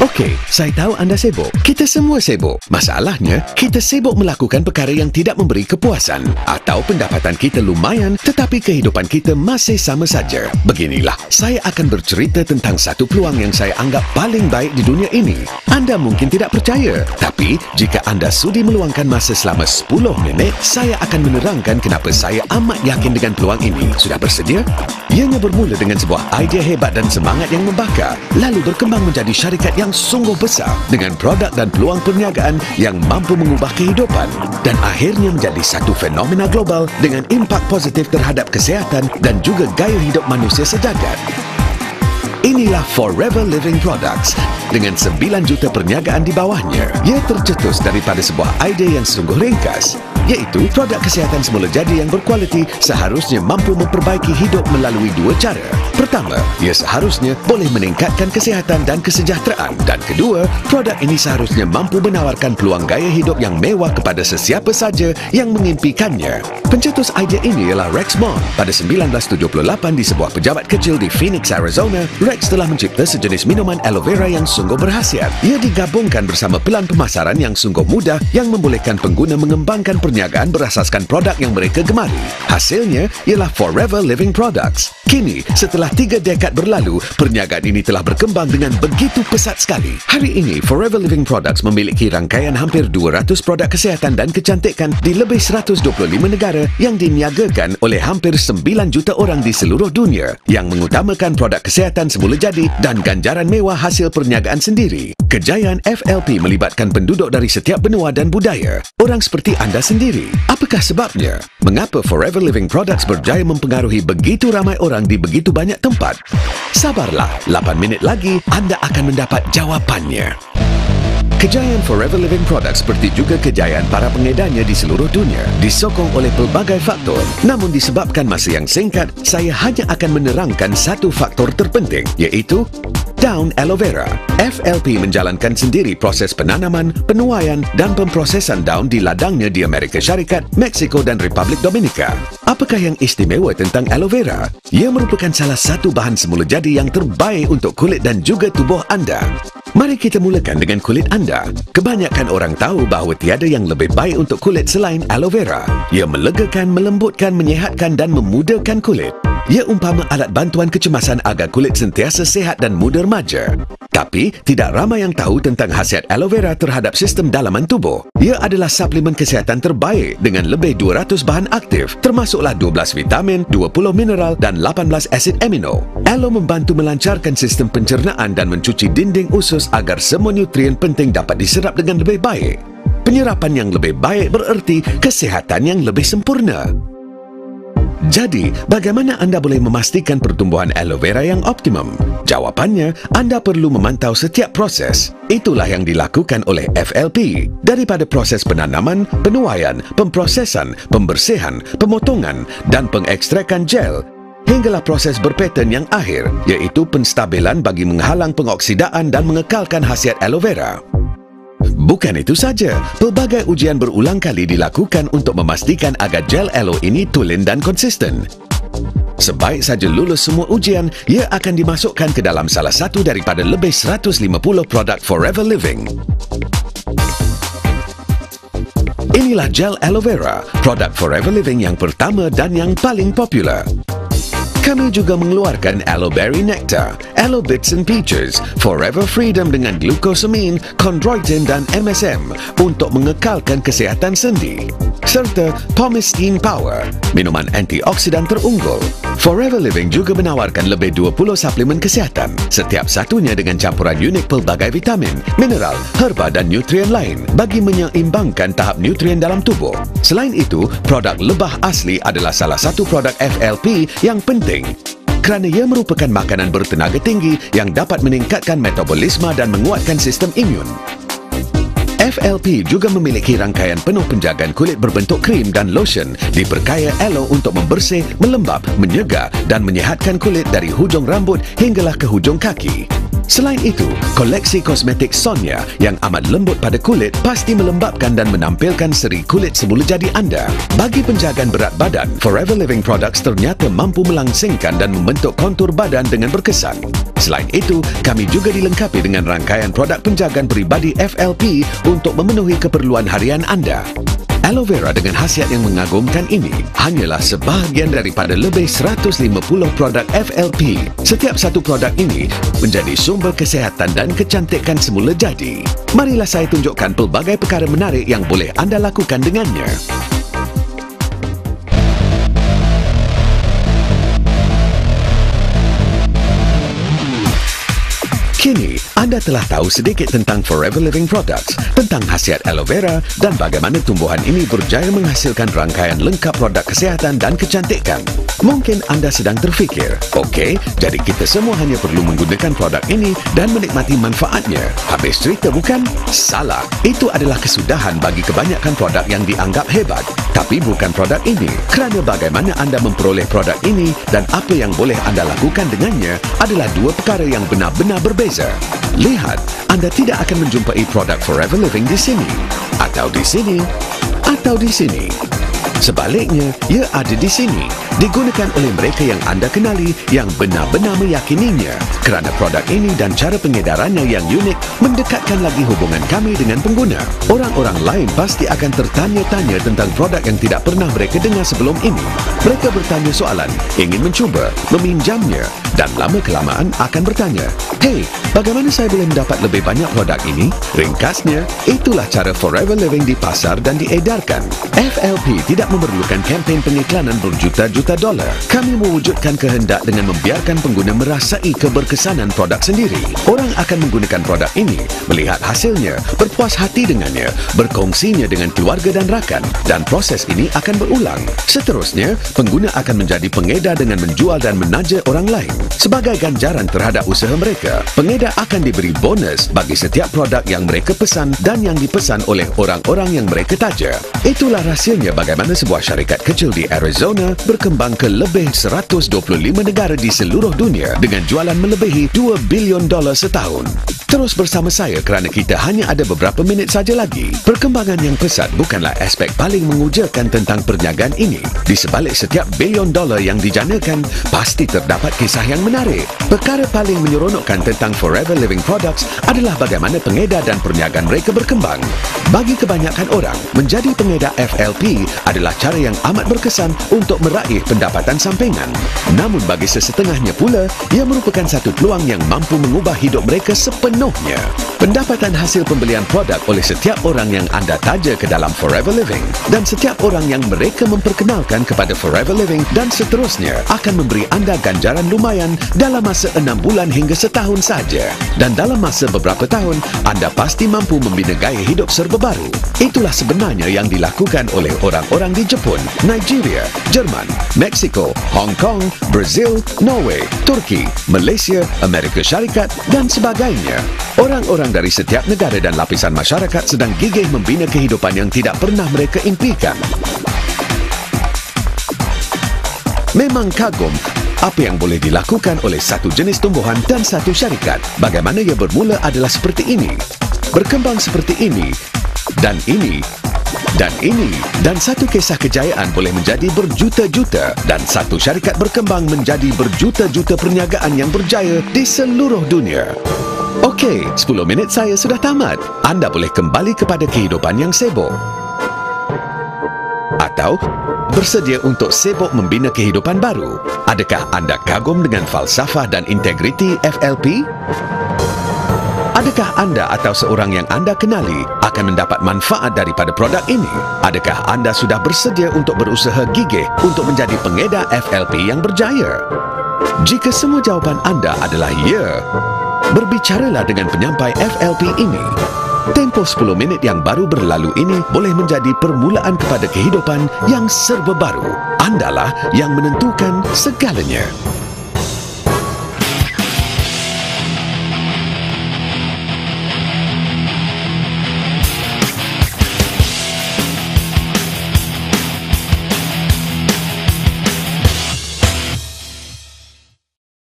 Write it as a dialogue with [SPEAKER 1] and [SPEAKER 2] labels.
[SPEAKER 1] Okey, saya tahu anda sibuk. Kita semua sibuk. Masalahnya, kita sibuk melakukan perkara yang tidak memberi kepuasan. Atau pendapatan kita lumayan tetapi kehidupan kita masih sama saja. Beginilah, saya akan bercerita tentang satu peluang yang saya anggap paling baik di dunia ini. Anda mungkin tidak percaya, tapi jika anda sudi meluangkan masa selama 10 minit, saya akan menerangkan kenapa saya amat yakin dengan peluang ini. Sudah bersedia? Ianya bermula dengan sebuah idea hebat dan semangat yang membakar, lalu berkembang menjadi syarikat yang sungguh besar dengan produk dan peluang perniagaan yang mampu mengubah kehidupan dan akhirnya menjadi satu fenomena global dengan impak positif terhadap kesihatan dan juga gaya hidup manusia sejagat. Inilah Forever Living Products dengan 9 juta perniagaan di bawahnya. Ia tercetus daripada sebuah idea yang sungguh ringkas, iaitu produk kesihatan semula jadi yang berkualiti seharusnya mampu memperbaiki hidup melalui dua cara. Pertama, ia seharusnya boleh meningkatkan kesihatan dan kesejahteraan. Dan kedua, produk ini seharusnya mampu menawarkan peluang gaya hidup yang mewah kepada sesiapa saja yang mengimpikannya. Pencetus idea ini ialah Rex Bond. Pada 1978 di sebuah pejabat kecil di Phoenix, Arizona, Rex telah mencipta sejenis minuman aloe vera yang sungguh berkhasiat. Ia digabungkan bersama pelan pemasaran yang sungguh mudah yang membolehkan pengguna mengembangkan perniagaan berasaskan produk yang mereka gemari. Hasilnya ialah Forever Living Products. Kini, setelah 3 dekad berlalu, perniagaan ini telah berkembang dengan begitu pesat sekali. Hari ini, Forever Living Products memiliki rangkaian hampir 200 produk kesihatan dan kecantikan di lebih 125 negara yang diniagakan oleh hampir 9 juta orang di seluruh dunia yang mengutamakan produk kesihatan semula jadi dan ganjaran mewah hasil perniagaan sendiri. Kejayaan FLP melibatkan penduduk dari setiap benua dan budaya. Orang seperti anda sendiri. Apakah sebabnya? Mengapa Forever Living Products berjaya mempengaruhi begitu ramai orang di begitu banyak tempat? Sabarlah, 8 minit lagi anda akan mendapat jawapannya. Kejayaan Forever Living Products seperti juga kejayaan para pengedarnya di seluruh dunia disokong oleh pelbagai faktor. Namun disebabkan masa yang singkat, saya hanya akan menerangkan satu faktor terpenting, iaitu daun aloe vera. FLP menjalankan sendiri proses penanaman, penuaian dan pemprosesan daun di ladangnya di Amerika Syarikat, Meksiko dan Republik Dominika. Apakah yang istimewa tentang aloe vera? Ia merupakan salah satu bahan semula jadi yang terbaik untuk kulit dan juga tubuh anda. Mari kita mulakan dengan kulit anda. Kebanyakan orang tahu bahawa tiada yang lebih baik untuk kulit selain aloe vera. Ia melegakan, melembutkan, menyihatkan dan memudahkan kulit. Ia umpama alat bantuan kecemasan agar kulit sentiasa sihat dan mudah remaja. Tapi, tidak ramai yang tahu tentang khasiat aloe vera terhadap sistem dalaman tubuh. Ia adalah suplemen kesihatan terbaik dengan lebih 200 bahan aktif, termasuklah 12 vitamin, 20 mineral dan 18 asid amino. Aloe membantu melancarkan sistem pencernaan dan mencuci dinding usus agar semua nutrien penting dapat diserap dengan lebih baik. Penyerapan yang lebih baik bererti kesihatan yang lebih sempurna. Jadi, bagaimana anda boleh memastikan pertumbuhan aloe vera yang optimum? Jawapannya, anda perlu memantau setiap proses. Itulah yang dilakukan oleh FLP. Daripada proses penanaman, penuaian, pemprosesan, pembersihan, pemotongan dan pengekstrakan gel, hinggalah proses berpattern yang akhir, iaitu penstabilan bagi menghalang pengoksidaan dan mengekalkan khasiat aloe vera. Bukan itu saja, pelbagai ujian berulang kali dilakukan untuk memastikan agar gel aloe ini tulen dan konsisten. Sebaik saja lulus semua ujian, ia akan dimasukkan ke dalam salah satu daripada lebih 150 produk Forever Living. Inilah gel aloe vera, produk Forever Living yang pertama dan yang paling popular. Kami juga mengeluarkan Aloe Berry Nectar, Aloe Bits and Peaches, Forever Freedom dengan glucosamine, chondroitin dan MSM untuk mengekalkan kesihatan sendi. Serta Pomistine Power, minuman antioksidan terunggul. Forever Living juga menawarkan lebih 20 suplemen kesihatan, setiap satunya dengan campuran unik pelbagai vitamin, mineral, herba dan nutrien lain bagi menyeimbangkan tahap nutrien dalam tubuh. Selain itu, produk lebah asli adalah salah satu produk FLP yang penting kerana ia merupakan makanan bertenaga tinggi yang dapat meningkatkan metabolisme dan menguatkan sistem imun. FLP juga memiliki rangkaian penuh penjagaan kulit berbentuk krim dan lotion diperkaya aloe untuk membersih, melembap, menyegar dan menyihatkan kulit dari hujung rambut hinggalah ke hujung kaki. Selain itu, koleksi kosmetik Sonia yang amat lembut pada kulit pasti melembapkan dan menampilkan seri kulit semula jadi anda. Bagi penjagaan berat badan, Forever Living Products ternyata mampu melangsingkan dan membentuk kontur badan dengan berkesan. Selain itu, kami juga dilengkapi dengan rangkaian produk penjagaan peribadi FLP untuk memenuhi keperluan harian anda. Aloe vera dengan khasiat yang mengagumkan ini hanyalah sebahagian daripada lebih 150 produk FLP. Setiap satu produk ini menjadi sumber kesihatan dan kecantikan semula jadi. Marilah saya tunjukkan pelbagai perkara menarik yang boleh anda lakukan dengannya. Kini, anda telah tahu sedikit tentang Forever Living Products, tentang khasiat aloe vera dan bagaimana tumbuhan ini berjaya menghasilkan rangkaian lengkap produk kesihatan dan kecantikan. Mungkin anda sedang terfikir, okey, jadi kita semua hanya perlu menggunakan produk ini dan menikmati manfaatnya. Habis cerita bukan? Salah. Itu adalah kesudahan bagi kebanyakan produk yang dianggap hebat. Tapi bukan produk ini. Kerana bagaimana anda memperoleh produk ini dan apa yang boleh anda lakukan dengannya adalah dua perkara yang benar-benar berbeza. Lihat, anda tidak akan menjumpai produk Forever Living di sini, atau di sini, atau di sini. Sebaliknya, ia ada di sini, digunakan oleh mereka yang anda kenali yang benar-benar meyakininya kerana produk ini dan cara pengedarannya yang unik mendekatkan lagi hubungan kami dengan pengguna. Orang-orang lain pasti akan tertanya-tanya tentang produk yang tidak pernah mereka dengar sebelum ini. Mereka bertanya soalan, ingin mencuba, meminjamnya dan lama-kelamaan akan bertanya, "Hey, bagaimana saya boleh mendapat lebih banyak produk ini?" Ringkasnya, itulah cara Forever Living dipasar dan diedarkan. FLP tidak memerlukan kempen pengiklanan berjuta-juta dolar. Kami mewujudkan kehendak dengan membiarkan pengguna merasai keberkesanan produk sendiri. Orang akan menggunakan produk ini, melihat hasilnya, berpuas hati dengannya, berkongsinya dengan keluarga dan rakan, dan proses ini akan berulang. Seterusnya, pengguna akan menjadi pengedar dengan menjual dan menaja orang lain. Sebagai ganjaran terhadap usaha mereka, pengedar akan diberi bonus bagi setiap produk yang mereka pesan dan yang dipesan oleh orang-orang yang mereka taja. Itulah rahsianya bagaimana sebuah syarikat kecil di Arizona berkembang ke lebih 125 negara di seluruh dunia dengan jualan melebihi $2 bilion setahun. Terus bersama saya kerana kita hanya ada beberapa minit saja lagi. Perkembangan yang pesat bukanlah aspek paling mengujakan tentang perniagaan ini. Di sebalik setiap $bilion yang dijanakan, pasti terdapat kisah yang menarik. Perkara paling menyeronokkan tentang Forever Living Products adalah bagaimana pengedar dan perniagaan mereka berkembang. Bagi kebanyakan orang, menjadi pengedar FLP adalah cara yang amat berkesan untuk meraih pendapatan sampingan. Namun bagi sesetengahnya pula, ia merupakan satu peluang yang mampu mengubah hidup mereka sepenuhnya. Pendapatan hasil pembelian produk oleh setiap orang yang anda taja ke dalam Forever Living dan setiap orang yang mereka memperkenalkan kepada Forever Living dan seterusnya akan memberi anda ganjaran lumayan dalam masa 6 bulan hingga setahun saja. Dan dalam masa beberapa tahun, anda pasti mampu membina gaya hidup serba baru. Itulah sebenarnya yang dilakukan oleh orang-orang di Jepun, Nigeria, Jerman, Meksiko, Hong Kong, Brazil, Norway, Turki, Malaysia, Amerika Syarikat dan sebagainya. Orang-orang dari setiap negara dan lapisan masyarakat sedang gigih membina kehidupan yang tidak pernah mereka impikan. Memang kagum apa yang boleh dilakukan oleh satu jenis tumbuhan dan satu syarikat. Bagaimana ia bermula adalah seperti ini, berkembang seperti ini, dan ini, dan ini, dan satu kisah kejayaan boleh menjadi berjuta-juta dan satu syarikat berkembang menjadi berjuta-juta perniagaan yang berjaya di seluruh dunia. Okey, 10 minit saya sudah tamat. Anda boleh kembali kepada kehidupan yang sibuk. Atau bersedia untuk sibuk membina kehidupan baru. Adakah anda kagum dengan falsafah dan integriti FLP? Adakah anda atau seorang yang anda kenali akan mendapat manfaat daripada produk ini? Adakah anda sudah bersedia untuk berusaha gigih untuk menjadi pengedar FLP yang berjaya? Jika semua jawapan anda adalah ya, berbicaralah dengan penyampai FLP ini. Tempoh 10 minit yang baru berlalu ini boleh menjadi permulaan kepada kehidupan yang serba baru. Andalah yang menentukan segalanya.